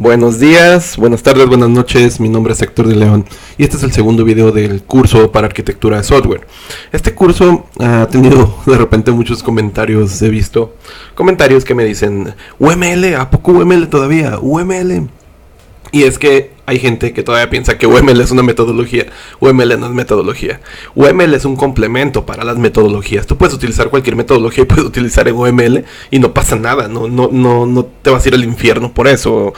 Buenos días, buenas tardes, buenas noches, mi nombre es Héctor de León y este es el segundo video del curso para arquitectura de software. Este curso ha tenido de repente muchos comentarios, he visto comentarios que me dicen UML, ¿a poco UML todavía? UML. Y es que hay gente que todavía piensa que UML es una metodología. UML no es metodología. UML es un complemento para las metodologías. Tú puedes utilizar cualquier metodología y puedes utilizar en UML y no pasa nada. No te vas a ir al infierno por eso.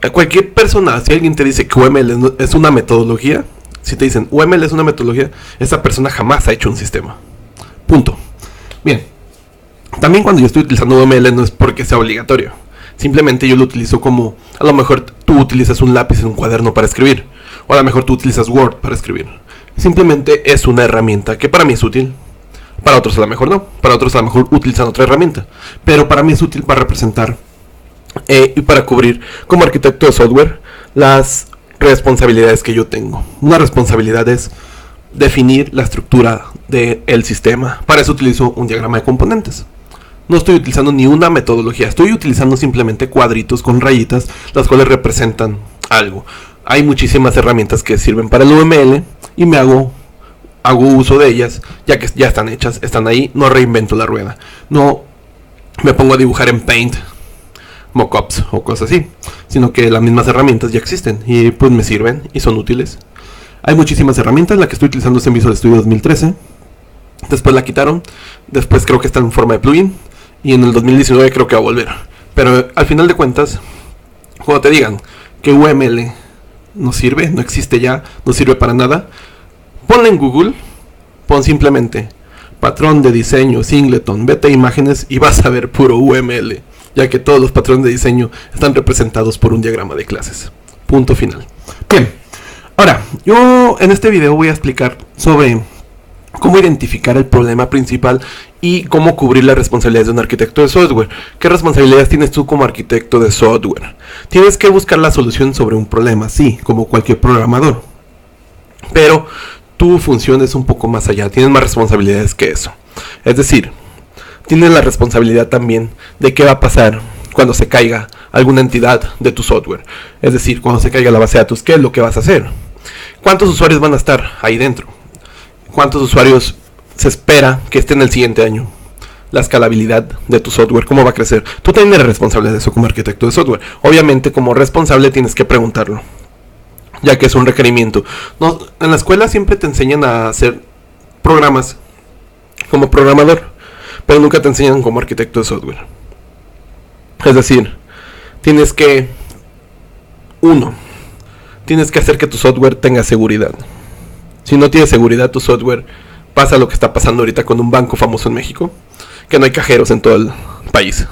A cualquier persona, si alguien te dice que UML es una metodología, si te dicen UML es una metodología, esa persona jamás ha hecho un sistema. Punto. Bien. También cuando yo estoy utilizando UML no es porque sea obligatorio. Simplemente yo lo utilizo como, a lo mejor tú utilizas un lápiz en un cuaderno para escribir, o a lo mejor tú utilizas Word para escribir. Simplemente es una herramienta que para mí es útil, para otros a lo mejor no, para otros a lo mejor utilizan otra herramienta, pero para mí es útil para representar y para cubrir como arquitecto de software las responsabilidades que yo tengo. Una responsabilidad es definir la estructura del sistema, para eso utilizo un diagrama de componentes. No estoy utilizando ni una metodología, estoy utilizando simplemente cuadritos con rayitas, las cuales representan algo. Hay muchísimas herramientas que sirven para el UML y hago uso de ellas, ya que ya están hechas, están ahí, no reinvento la rueda. No me pongo a dibujar en Paint, mockups o cosas así, sino que las mismas herramientas ya existen y pues me sirven y son útiles. Hay muchísimas herramientas, la que estoy utilizando es en Visual Studio 2013, después la quitaron, después creo que está en forma de plugin. Y en el 2019 creo que va a volver. Pero al final de cuentas, cuando te digan que UML no sirve, no existe ya, no sirve para nada, ponle en Google, pon simplemente patrón de diseño, Singleton, vete a imágenes y vas a ver puro UML, ya que todos los patrones de diseño están representados por un diagrama de clases. Punto final. Bien, ahora, yo en este video voy a explicar sobre cómo identificar el problema principal y cómo cubrir las responsabilidades de un arquitecto de software. ¿Qué responsabilidades tienes tú como arquitecto de software? Tienes que buscar la solución sobre un problema, sí, como cualquier programador. Pero tu función es un poco más allá, tienes más responsabilidades que eso. Es decir, tienes la responsabilidad también de qué va a pasar cuando se caiga alguna entidad de tu software. Es decir, cuando se caiga la base de datos, ¿qué es lo que vas a hacer? ¿Cuántos usuarios van a estar ahí dentro? ¿Cuántos usuarios se espera que estén el siguiente año? La escalabilidad de tu software, ¿cómo va a crecer? Tú también eres responsable de eso como arquitecto de software. Obviamente, como responsable tienes que preguntarlo, ya que es un requerimiento. No, en la escuela siempre te enseñan a hacer programas como programador, pero nunca te enseñan como arquitecto de software. Es decir, tienes que hacer que tu software tenga seguridad. Si no tiene seguridad tu software, pasa lo que está pasando ahorita con un banco famoso en México, que no hay cajeros en todo el país.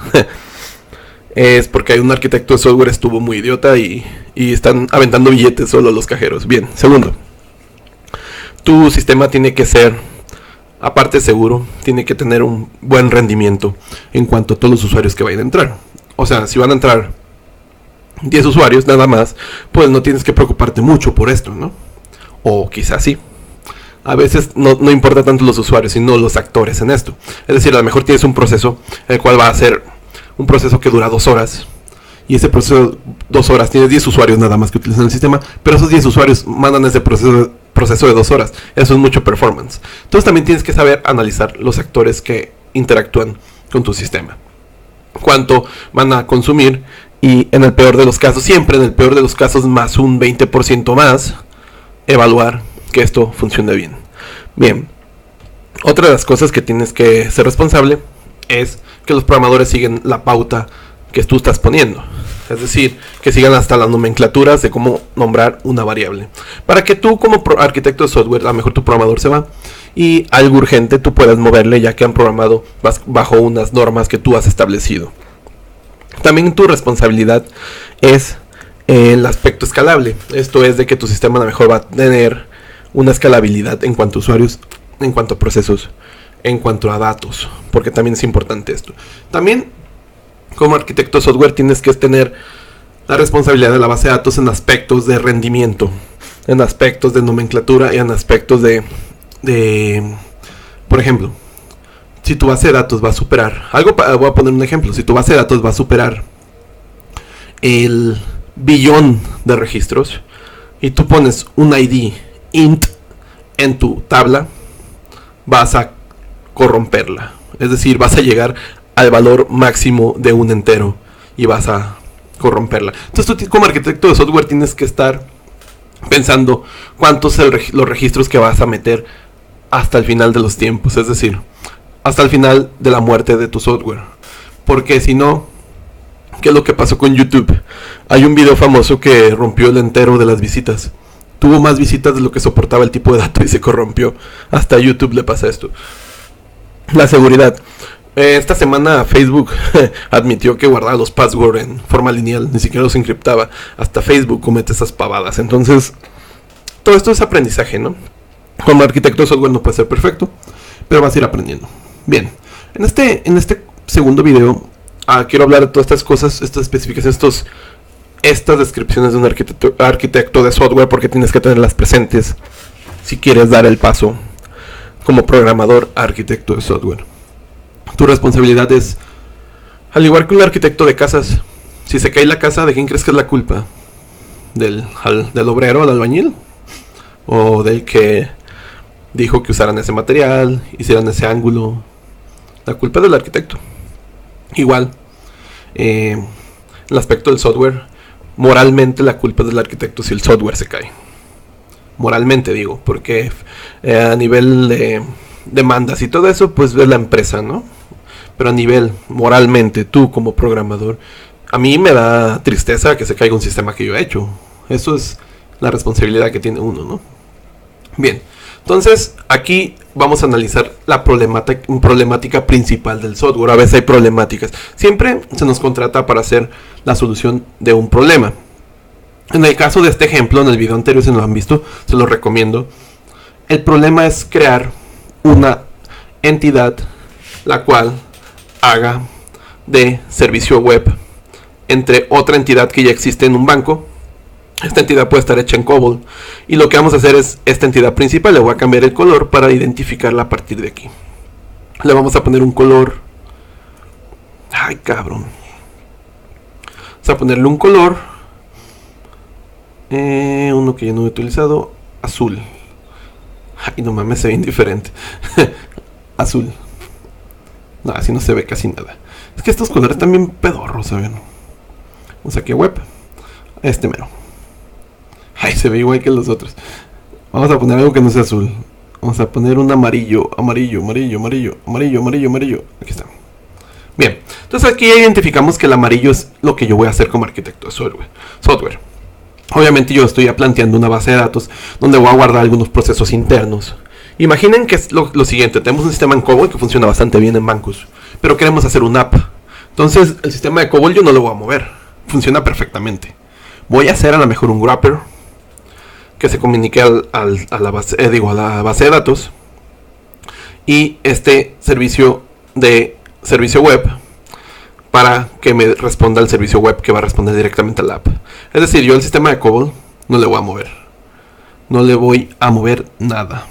Es porque hay un arquitecto de software estuvo muy idiota y están aventando billetes solo los cajeros. Bien, segundo, tu sistema tiene que ser, aparte seguro, tiene que tener un buen rendimiento en cuanto a todos los usuarios que vayan a entrar. O sea, si van a entrar 10 usuarios nada más, pues no tienes que preocuparte mucho por esto, ¿no? O quizás sí. A veces no importa tanto los usuarios, sino los actores en esto. Es decir, a lo mejor tienes un proceso, el cual va a ser un proceso que dura 2 horas. Y ese proceso, 2 horas, tienes 10 usuarios nada más que utilizan el sistema, pero esos 10 usuarios mandan ese proceso de 2 horas. Eso es mucho performance. Entonces también tienes que saber analizar los actores que interactúan con tu sistema. Cuánto van a consumir y en el peor de los casos, siempre en el peor de los casos, más un 20% más, evaluar que esto funcione bien. Bien, otra de las cosas que tienes que ser responsable es que los programadores siguen la pauta que tú estás poniendo. Es decir, que sigan hasta las nomenclaturas de cómo nombrar una variable. Para que tú como arquitecto de software, a lo mejor tu programador se va y algo urgente tú puedas moverle, ya que han programado bajo unas normas que tú has establecido. También tu responsabilidad es el aspecto escalable. Esto es de que tu sistema a lo mejor va a tener una escalabilidad en cuanto a usuarios, en cuanto a procesos, en cuanto a datos, porque también es importante esto. También como arquitecto de software tienes que tener la responsabilidad de la base de datos en aspectos de rendimiento, en aspectos de nomenclatura y en aspectos de por ejemplo, si tu base de datos va a superar voy a poner un ejemplo, si tu base de datos va a superar el billón de registros y tú pones un ID int en tu tabla, vas a corromperla. Es decir, vas a llegar al valor máximo de un entero y vas a corromperla. Entonces tú como arquitecto de software tienes que estar pensando cuántos son los registros que vas a meter hasta el final de los tiempos. Es decir, hasta el final de la muerte de tu software. Porque si no, ¿qué es lo que pasó con YouTube? Hay un video famoso que rompió el entero de las visitas. Tuvo más visitas de lo que soportaba el tipo de datos y se corrompió. Hasta a YouTube le pasa esto. La seguridad. Esta semana Facebook admitió que guardaba los passwords en forma lineal, ni siquiera los encriptaba. Hasta Facebook comete esas pavadas. Entonces, todo esto es aprendizaje, ¿no? Como arquitecto de software no puede ser perfecto, pero vas a ir aprendiendo. Bien, en este segundo video quiero hablar de todas estas cosas, estas especificaciones, estas descripciones de un arquitecto de software, porque tienes que tenerlas presentes si quieres dar el paso como programador a arquitecto de software. Tu responsabilidad es, al igual que un arquitecto de casas, si se cae la casa, ¿de quién crees que es la culpa? ¿Del obrero, del albañil? ¿O del que dijo que usaran ese material, hicieran ese ángulo? La culpa es del arquitecto. Igual, el aspecto del software, moralmente la culpa es del arquitecto si el software se cae. Moralmente digo, porque a nivel de demandas y todo eso, pues es la empresa, ¿no? Pero a nivel moralmente, tú como programador, a mí me da tristeza que se caiga un sistema que yo he hecho. Eso es la responsabilidad que tiene uno, ¿no? Bien, entonces aquí vamos a analizar la problemática principal del software. A veces hay problemáticas. Siempre se nos contrata para hacer la solución de un problema. En el caso de este ejemplo, en el video anterior, si no lo han visto, se lo recomiendo. El problema es crear una entidad la cual haga de servicio web entre otra entidad que ya existe en un banco. Esta entidad puede estar hecha en COBOL y lo que vamos a hacer es esta entidad principal. Le voy a cambiar el color para identificarla a partir de aquí. Le vamos a poner un color, ay cabrón, vamos a ponerle un color, uno que ya no he utilizado, azul. Ay, no mames, se ve indiferente. Azul. No, así no se ve casi nada. Es que estos colores están bien pedorros, ¿saben? Vamos aquí a web. Este mero. Ay, se ve igual que los otros. Vamos a poner algo que no sea azul. Vamos a poner un amarillo. Amarillo. Aquí está. Bien. Entonces aquí identificamos que el amarillo es lo que yo voy a hacer como arquitecto de software. Obviamente yo estoy planteando una base de datos donde voy a guardar algunos procesos internos. Imaginen que es lo siguiente. Tenemos un sistema en COBOL que funciona bastante bien en bancos, pero queremos hacer una app. Entonces el sistema de COBOL yo no lo voy a mover. Funciona perfectamente. Voy a hacer a lo mejor un wrapper que se comunique a la base de datos. Y este servicio web para que me responda el servicio web que va a responder directamente a la app. Es decir, yo el sistema de COBOL no le voy a mover. No le voy a mover nada.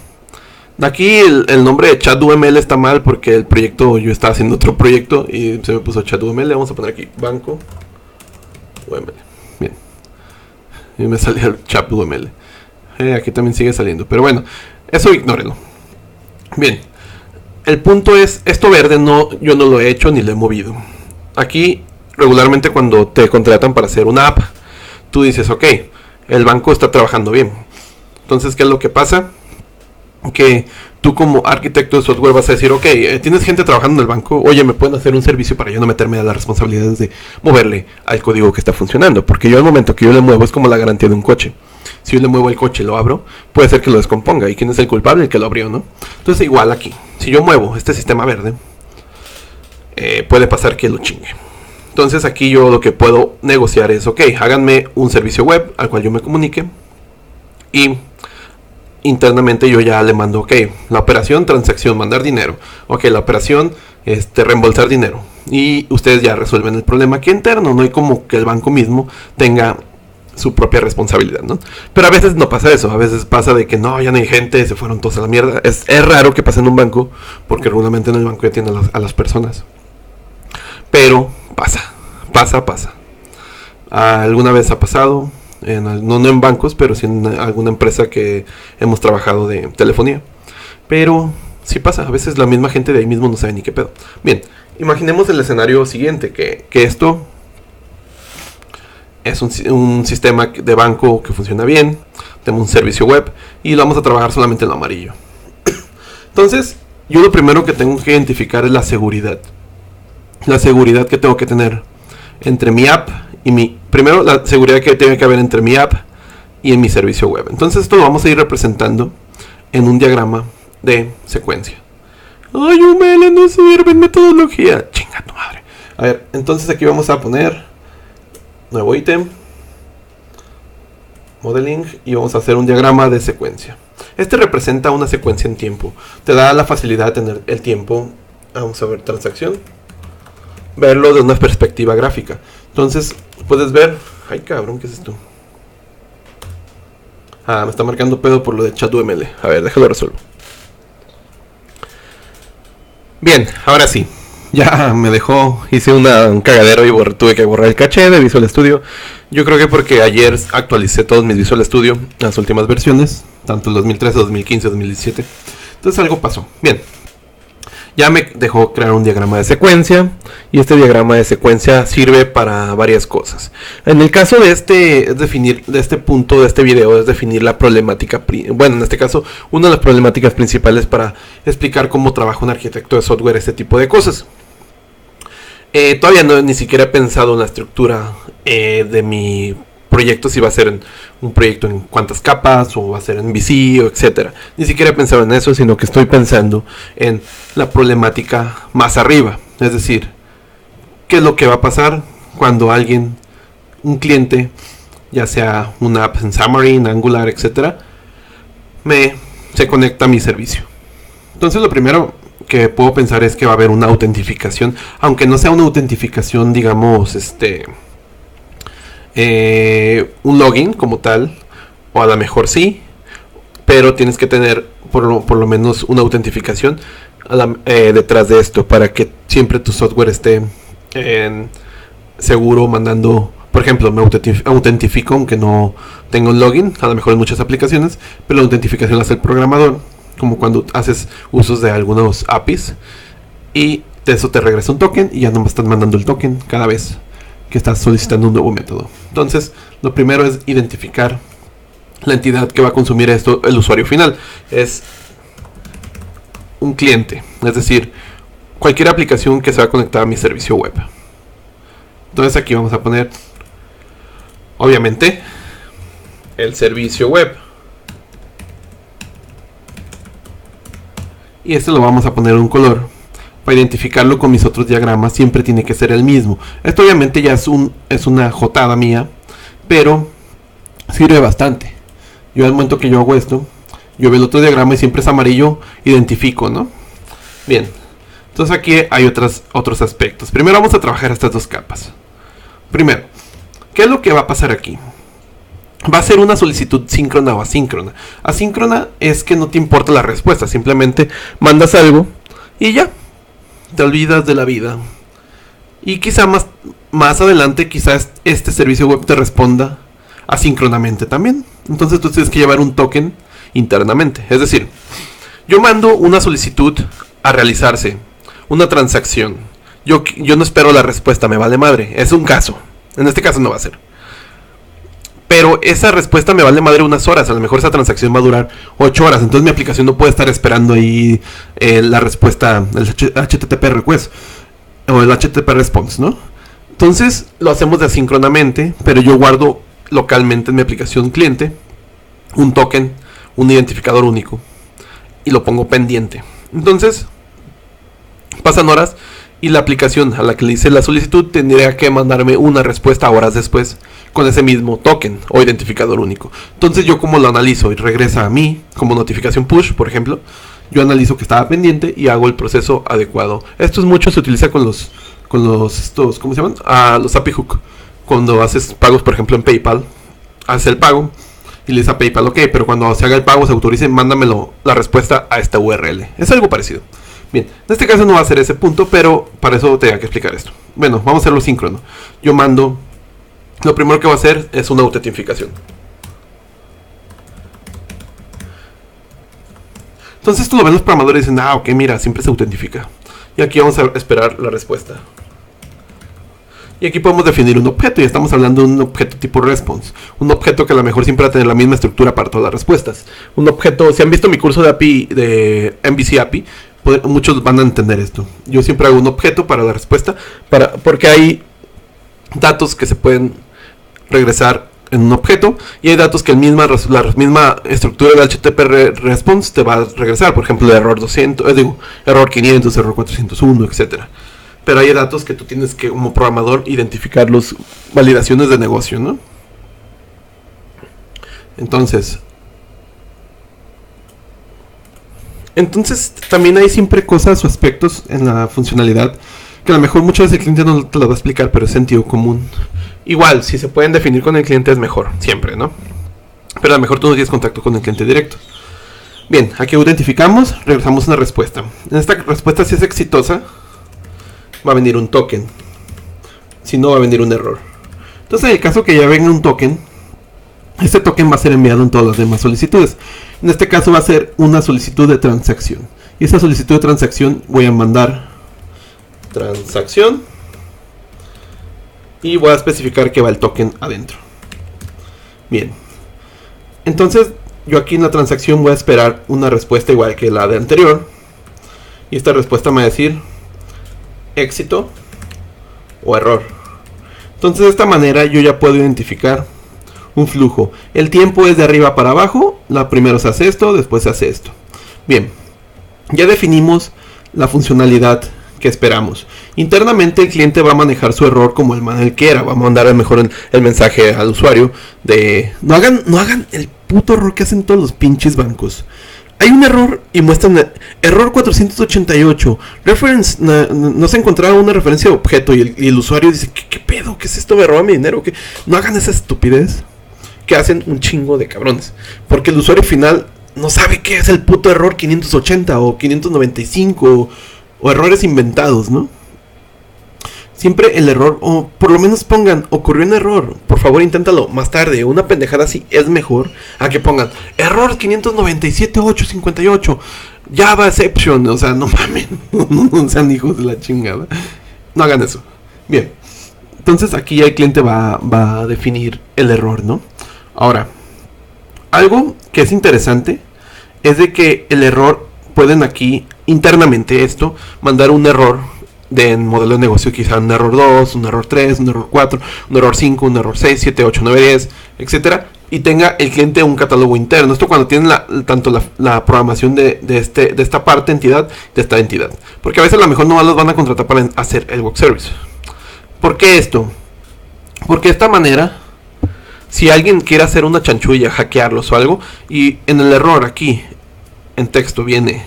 Aquí el nombre de ChatUML está mal porque el proyecto, yo estaba haciendo otro proyecto y se me puso ChatUML. Vamos a poner aquí banco UML. Bien. Y me salió el ChatUML. Aquí también sigue saliendo. Pero bueno, eso ignórenlo. Bien. El punto es, esto verde yo no lo he hecho ni lo he movido. Aquí, regularmente cuando te contratan para hacer una app, tú dices, ok, el banco está trabajando bien. Entonces, ¿qué es lo que pasa? Que tú como arquitecto de software vas a decir, ok, tienes gente trabajando en el banco, oye, ¿me pueden hacer un servicio para yo no meterme a las responsabilidades de moverle al código que está funcionando? Porque yo al momento que yo le muevo es como la garantía de un coche. Si yo le muevo el coche y lo abro, puede ser que lo descomponga. ¿Y quién es el culpable? El que lo abrió, ¿no? Entonces igual aquí, si yo muevo este sistema verde, puede pasar que lo chingue. Entonces aquí yo lo que puedo negociar es, ok, háganme un servicio web al cual yo me comunique y internamente yo ya le mando, ok, la operación, transacción, mandar dinero, ok, la operación, reembolsar dinero, y ustedes ya resuelven el problema aquí interno. No hay como que el banco mismo tenga su propia responsabilidad, ¿no? Pero a veces no pasa eso. A veces pasa de que no, ya no hay gente, se fueron todos a la mierda. Es raro que pase en un banco, porque regularmente en el banco ya tienen a las personas. Pero pasa. Alguna vez ha pasado, no en bancos, pero sí en alguna empresa que hemos trabajado de telefonía. Pero sí pasa, a veces la misma gente de ahí mismo no sabe ni qué pedo. Bien, imaginemos el escenario siguiente, que esto es un sistema de banco que funciona bien, tenemos un servicio web y lo vamos a trabajar solamente en lo amarillo. Entonces, yo lo primero que tengo que identificar es la seguridad. La seguridad que tengo que tener entre mi app y primero la seguridad que tiene que haber entre mi app y en mi servicio web. Entonces esto lo vamos a ir representando en un diagrama de secuencia. Ay, UML no sirve en metodología. Chinga tu madre. A ver, entonces aquí vamos a poner nuevo ítem, modeling, y vamos a hacer un diagrama de secuencia. Este representa una secuencia en tiempo. Te da la facilidad de tener el tiempo. Vamos a ver transacción. Verlo de una perspectiva gráfica. Entonces puedes ver. Ay, cabrón, ¿qué es esto? Me está marcando pedo por lo de ChatUML. A ver, déjalo resuelvo. Bien, ahora sí. Ya me dejó, hice un cagadero y tuve que borrar el caché de Visual Studio. Yo creo que porque ayer actualicé todos mis Visual Studio, las últimas versiones, tanto el 2013, 2015, 2017. Entonces algo pasó. Bien, ya me dejó crear un diagrama de secuencia. Y este diagrama de secuencia sirve para varias cosas. En el caso de este punto de este video es definir la problemática. Bueno, en este caso, una de las problemáticas principales para explicar cómo trabaja un arquitecto de software, este tipo de cosas. Todavía ni siquiera he pensado en la estructura de mi proyecto, si va a ser un proyecto en cuántas capas, o va a ser en VC, o etcétera. Ni siquiera he pensado en eso, sino que estoy pensando en la problemática más arriba. Es decir, ¿qué es lo que va a pasar cuando un cliente, ya sea una app en Xamarin, Angular, etcétera, se conecta a mi servicio? Entonces lo primero que puedo pensar es que va a haber una autentificación, aunque no sea una autentificación, digamos, un login como tal, o a lo mejor sí, pero tienes que tener por lo menos una autentificación detrás de esto, para que siempre tu software esté seguro mandando. Por ejemplo, me autentifico aunque no tenga un login, a lo mejor en muchas aplicaciones, pero la autentificación la hace el programador, como cuando haces usos de algunos APIs, y eso te regresa un token y ya no me estás mandando el token cada vez que estás solicitando un nuevo método. Entonces, lo primero es identificar la entidad que va a consumir esto, el usuario final. Es un cliente, es decir, cualquier aplicación que se va a conectar a mi servicio web. Entonces aquí vamos a poner, obviamente, el servicio web. Y este lo vamos a poner un color. Para identificarlo con mis otros diagramas siempre tiene que ser el mismo. Esto obviamente ya es una jotada mía, pero sirve bastante. Yo al momento que yo hago esto, yo veo el otro diagrama y siempre es amarillo, identifico, ¿no? Bien, entonces aquí hay otros aspectos. Primero vamos a trabajar estas dos capas. Primero, ¿qué es lo que va a pasar aquí? Va a ser una solicitud síncrona o asíncrona. Asíncrona es que no te importa la respuesta, simplemente mandas algo y ya, te olvidas de la vida. Y quizá más adelante, quizás este servicio web te responda asíncronamente también. Entonces tú tienes que llevar un token internamente. Es decir, yo mando una solicitud a realizarse, una transacción. Yo no espero la respuesta, me vale madre. Es un caso. En este caso no va a ser. Pero esa respuesta me vale madre unas horas. A lo mejor esa transacción va a durar 8 horas. Entonces mi aplicación no puede estar esperando ahí la respuesta, el HTTP request o el HTTP response, ¿no? Entonces lo hacemos asíncronamente, pero yo guardo localmente en mi aplicación cliente un token, un identificador único, y lo pongo pendiente. Entonces pasan horas y la aplicación a la que le hice la solicitud tendría que mandarme una respuesta horas después con ese mismo token o identificador único. Entonces yo, como lo analizo y regresa a mí como notificación push, por ejemplo, yo analizo que estaba pendiente y hago el proceso adecuado. Esto se utiliza con los ¿cómo se llaman? Los API Hook. Cuando haces pagos, por ejemplo en PayPal, haces el pago y le dices a PayPal, ok, pero cuando se haga el pago se autorice, mándamelo la respuesta a esta URL. Es algo parecido. Bien, en este caso no va a ser ese punto, pero para eso tengo que explicar esto. Bueno, vamos a hacerlo síncrono. Yo mando lo primero que va a hacer es una autentificación. Entonces esto lo ven los programadores y dicen, ah, ok, mira, siempre se autentifica. Y aquí vamos a esperar la respuesta. Y aquí podemos definir un objeto, y estamos hablando de un objeto tipo response. Un objeto que a lo mejor siempre va a tener la misma estructura para todas las respuestas. Un objeto, si han visto mi curso de API, de MVC API, muchos van a entender esto. Yo siempre hago un objeto para la respuesta, porque hay datos que se pueden regresar en un objeto, y hay datos que la misma estructura del HTTP response te va a regresar. Por ejemplo, el error 200, error 500, error 401, etcétera. Pero hay datos que tú tienes que, como programador, identificar las validaciones de negocio, ¿no? Entonces también hay siempre cosas o aspectos en la funcionalidad que a lo mejor muchas veces el cliente no te lo va a explicar, pero es sentido común. Igual, si se pueden definir con el cliente es mejor, siempre, ¿no? Pero a lo mejor tú no tienes contacto con el cliente directo. Bien, aquí identificamos, regresamos una respuesta. En esta respuesta, si es exitosa, va a venir un token. Si no, va a venir un error. Entonces, en el caso que ya venga un token, este token va a ser enviado en todas las demás solicitudes. En este caso va a ser una solicitud de transacción. Y esa solicitud de transacción voy a mandar transacción. Y voy a especificar que va el token adentro. Bien. Entonces, yo aquí en la transacción voy a esperar una respuesta igual que la de anterior. Y esta respuesta me va a decir éxito o error. Entonces de esta manera yo ya puedo identificar un flujo. El tiempo es de arriba para abajo. Primero se hace esto, después se hace esto. Bien, ya definimos la funcionalidad que esperamos. Internamente el cliente va a manejar su error como el quiera. Va a mandar a lo mejor el mensaje al usuario de no hagan el puto error que hacen todos los pinches bancos. Hay un error y muestran error 488. Reference, no se encontraba una referencia de objeto. Y el usuario dice, ¿Qué pedo? ¿Qué es esto? ¿Me roba mi dinero? ¿Qué? No hagan esa estupidez que hacen un chingo de cabrones. Porque el usuario final no sabe qué es el puto error 580 o 595 o errores inventados, ¿no? Siempre el error, o por lo menos pongan, ocurrió un error, por favor inténtalo más tarde. Una pendejada así es mejor a que pongan error 597.858 Java exception. O sea, no mamen, no sean hijos de la chingada. No hagan eso. Bien, entonces aquí ya el cliente va a definir el error, ¿no? Ahora, algo que es interesante es de que el error, pueden aquí internamente mandar un error de modelo de negocio, quizá un error 2, un error 3, un error 4, un error 5, un error 6, 7, 8, 9, 10, etcétera, y tenga el cliente un catálogo interno. Esto cuando tienen tanto la programación de esta parte entidad, de esta entidad, porque a veces a lo mejor no los van a contratar para hacer el web service. ¿Por qué esto? Porque de esta manera, si alguien quiere hacer una chanchulla, hackearlos o algo, y en el error aquí en texto viene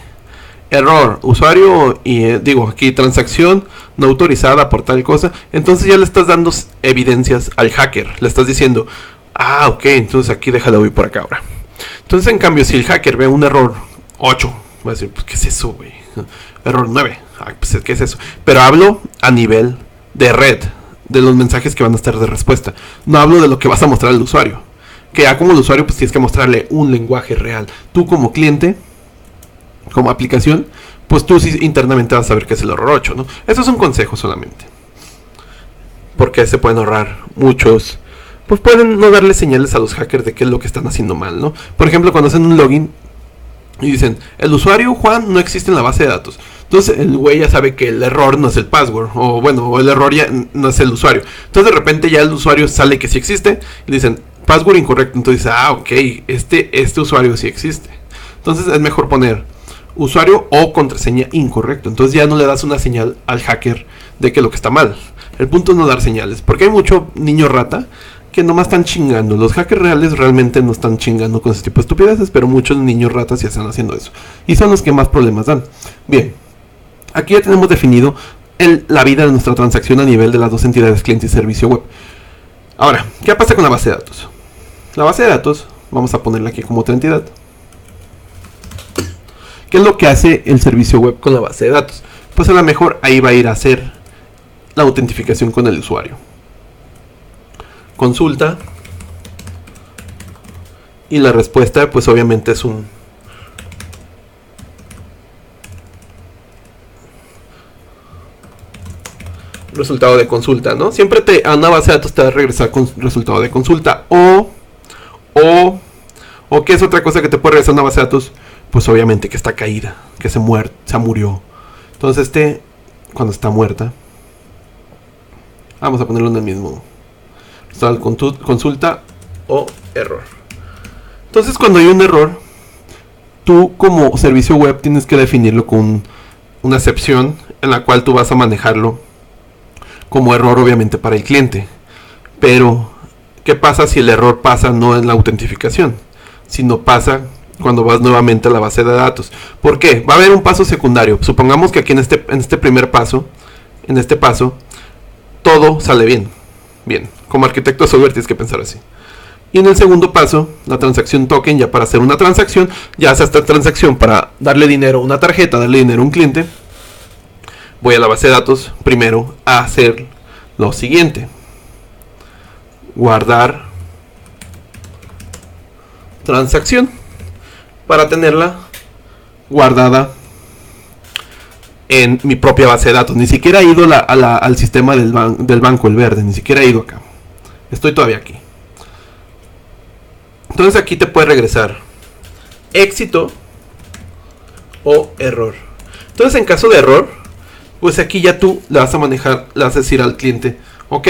error, usuario, y aquí transacción no autorizada por tal cosa, entonces ya le estás dando evidencias al hacker. Le estás diciendo, ah, ok, entonces aquí déjalo, voy por acá ahora. Entonces, en cambio, si el hacker ve un error 8, va a decir, pues, ¿qué es eso, güey? Error 9, pues, ¿qué es eso? Pero hablo a nivel de red, de los mensajes que van a estar de respuesta. No hablo de lo que vas a mostrar al usuario. Que ya como el usuario, pues tienes que mostrarle un lenguaje real. Tú como cliente, como aplicación, pues tú sí internamente vas a saber qué es el error 8, ¿no? Eso es un consejo solamente. Porque se pueden ahorrar muchos. Pues pueden no darle señales a los hackers de qué es lo que están haciendo mal, ¿no? Por ejemplo, cuando hacen un login y dicen, el usuario Juan no existe en la base de datos. Entonces el güey ya sabe que el error no es el password. O el error ya no es el usuario. Entonces de repente ya el usuario sale que sí existe. Y dicen, password incorrecto. Entonces dice, ah, ok, este usuario sí existe. Entonces es mejor poner usuario o contraseña incorrecto. Entonces ya no le das una señal al hacker de que lo que está mal. El punto es no dar señales, porque hay mucho niño rata que nomás están chingando. Los hackers reales realmente no están chingando con ese tipo de estupideces, pero muchos niños ratas ya están haciendo eso, y son los que más problemas dan. Bien, aquí ya tenemos definido la vida de nuestra transacción a nivel de las dos entidades, cliente y servicio web. Ahora, ¿qué pasa con la base de datos? La base de datos, vamos a ponerla aquí como otra entidad. ¿Qué es lo que hace el servicio web con la base de datos? Pues a lo mejor ahí va a ir a hacer la autentificación con el usuario. consulta y la respuesta pues obviamente es un resultado de consulta, ¿no? Siempre a una base de datos te va a regresar con resultado de consulta o ¿qué es otra cosa que te puede regresar una base de datos? Pues obviamente que está caída, que se murió. Entonces cuando está muerta, vamos a ponerlo en el mismo consulta o error. Entonces cuando hay un error, tú como servicio web tienes que definirlo con una excepción en la cual tú vas a manejarlo como error obviamente para el cliente. Pero ¿qué pasa si el error pasa no en la autentificación, sino pasa cuando vas nuevamente a la base de datos? ¿Por qué? Va a haber un paso secundario. Supongamos que aquí en este primer paso, en este paso, todo sale bien. Bien, como arquitecto de software tienes que pensar así. Y en el segundo paso, la transacción token, ya para hacer una transacción, ya hace esta transacción para darle dinero a una tarjeta, darle dinero a un cliente, voy a la base de datos primero a hacer lo siguiente: guardar transacción para tenerla guardada en mi propia base de datos. Ni siquiera he ido al sistema del banco, el verde, ni siquiera he ido acá. Estoy todavía aquí. Entonces aquí te puede regresar éxito o error. Entonces en caso de error, pues aquí ya tú le vas a manejar, le vas a decir al cliente, ok,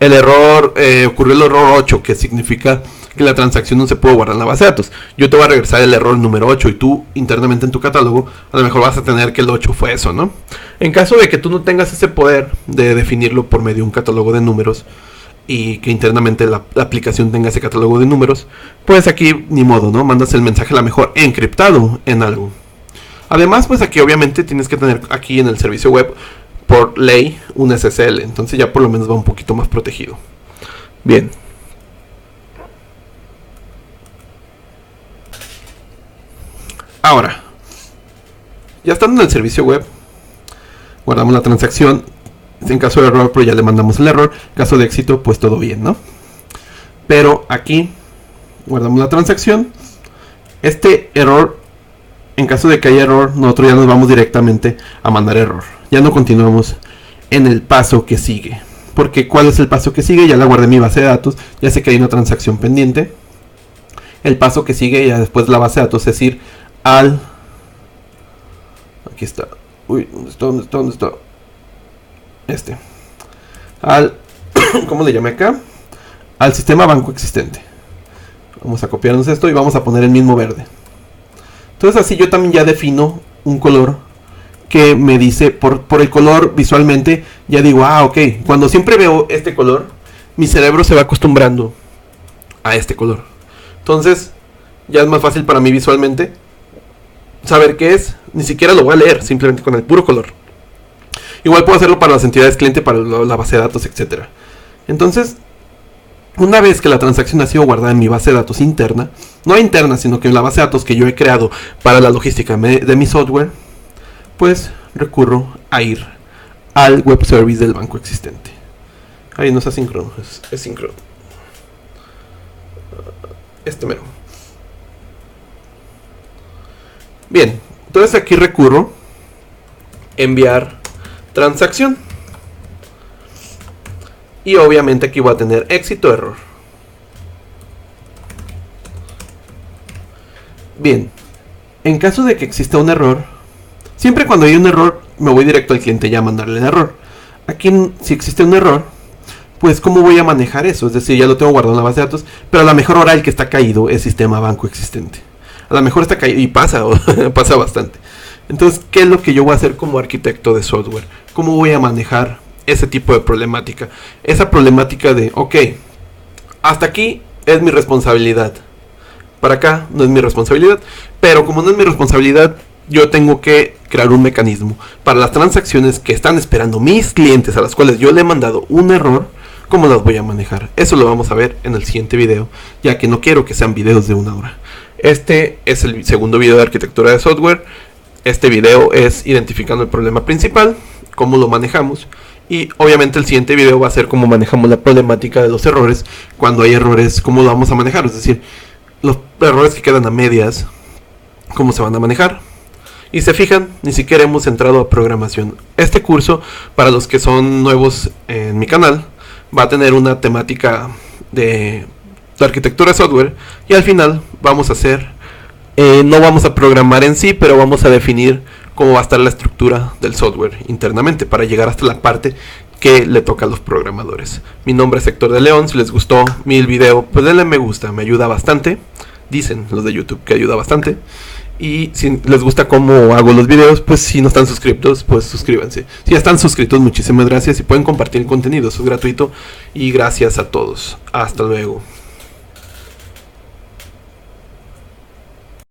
el error, ocurrió el error 8, que significa que la transacción no se puede guardar en la base de datos. Yo te voy a regresar el error número 8 y tú internamente en tu catálogo a lo mejor vas a tener que el 8 fue eso, ¿no? En caso de que tú no tengas ese poder de definirlo por medio de un catálogo de números y que internamente la aplicación tenga ese catálogo de números, pues aquí ni modo, ¿no? Mandas el mensaje a lo mejor encriptado en algo. Además, pues aquí obviamente tienes que tener aquí en el servicio web por ley un SSL, entonces ya por lo menos va un poquito más protegido. Bien. Ahora, ya estando en el servicio web, guardamos la transacción. En caso de error, pues ya le mandamos el error. En caso de éxito, pues todo bien, ¿no? Pero aquí guardamos la transacción. Este error, en caso de que haya error, nosotros ya nos vamos directamente a mandar error. Ya no continuamos en el paso que sigue. Porque ¿cuál es el paso que sigue? Ya la guardé en mi base de datos. Ya sé que hay una transacción pendiente. El paso que sigue ya después de la base de datos es ir al... Aquí está. Uy, ¿dónde está? Al... ¿Cómo le llamé acá? Al sistema banco existente. Vamos a copiarnos esto y vamos a poner el mismo verde. Entonces así yo también ya defino un color que me dice, por el color visualmente, ya digo, ok, cuando siempre veo este color, mi cerebro se va acostumbrando a este color. Entonces ya es más fácil para mí visualmente saber qué es. Ni siquiera lo voy a leer, simplemente con el puro color. Igual puedo hacerlo para las entidades cliente, para la base de datos, etc. Entonces, una vez que la transacción ha sido guardada en mi base de datos interna, no interna, sino que en la base de datos que yo he creado para la logística de mi software, pues recurro a ir al web service del banco existente. Ahí no es asíncrono, es síncrono. Mero. Bien, entonces aquí recurro enviar transacción. Y obviamente aquí voy a tener éxito o error. Bien, en caso de que exista un error, siempre cuando hay un error me voy directo al cliente ya a mandarle el error. Aquí si existe un error, pues ¿cómo voy a manejar eso? Es decir, ya lo tengo guardado en la base de datos, pero a lo mejor ahora el que está caído es sistema banco existente. A lo mejor está caído y pasa, pasa bastante. Entonces, ¿qué es lo que yo voy a hacer como arquitecto de software? ¿Cómo voy a manejar ese tipo de problemática? Esa problemática de, ok, hasta aquí es mi responsabilidad. Para acá no es mi responsabilidad. Pero como no es mi responsabilidad, yo tengo que crear un mecanismo para las transacciones que están esperando mis clientes, a las cuales yo le he mandado un error. ¿Cómo las voy a manejar? Eso lo vamos a ver en el siguiente video, ya que no quiero que sean videos de 1 hora. Este es el segundo video de arquitectura de software. Este video es identificando el problema principal, cómo lo manejamos Y obviamente el siguiente video va a ser cómo manejamos la problemática de los errores. Cuando hay errores, cómo lo vamos a manejar. Es decir, los errores que quedan a medias, cómo se van a manejar. Y se fijan, ni siquiera hemos entrado a programación. Este curso, para los que son nuevos en mi canal, va a tener una temática de arquitectura de software. Y al final vamos a hacer, no vamos a programar en sí, pero vamos a definir cómo va a estar la estructura del software internamente para llegar hasta la parte que le toca a los programadores. Mi nombre es Héctor de León. Si les gustó el video, pues denle me gusta, me ayuda bastante. Dicen los de YouTube que ayuda bastante. Y si les gusta cómo hago los videos, pues si no están suscritos, pues suscríbanse. Si ya están suscritos, muchísimas gracias y pueden compartir el contenido, eso es gratuito. Y gracias a todos. Hasta luego.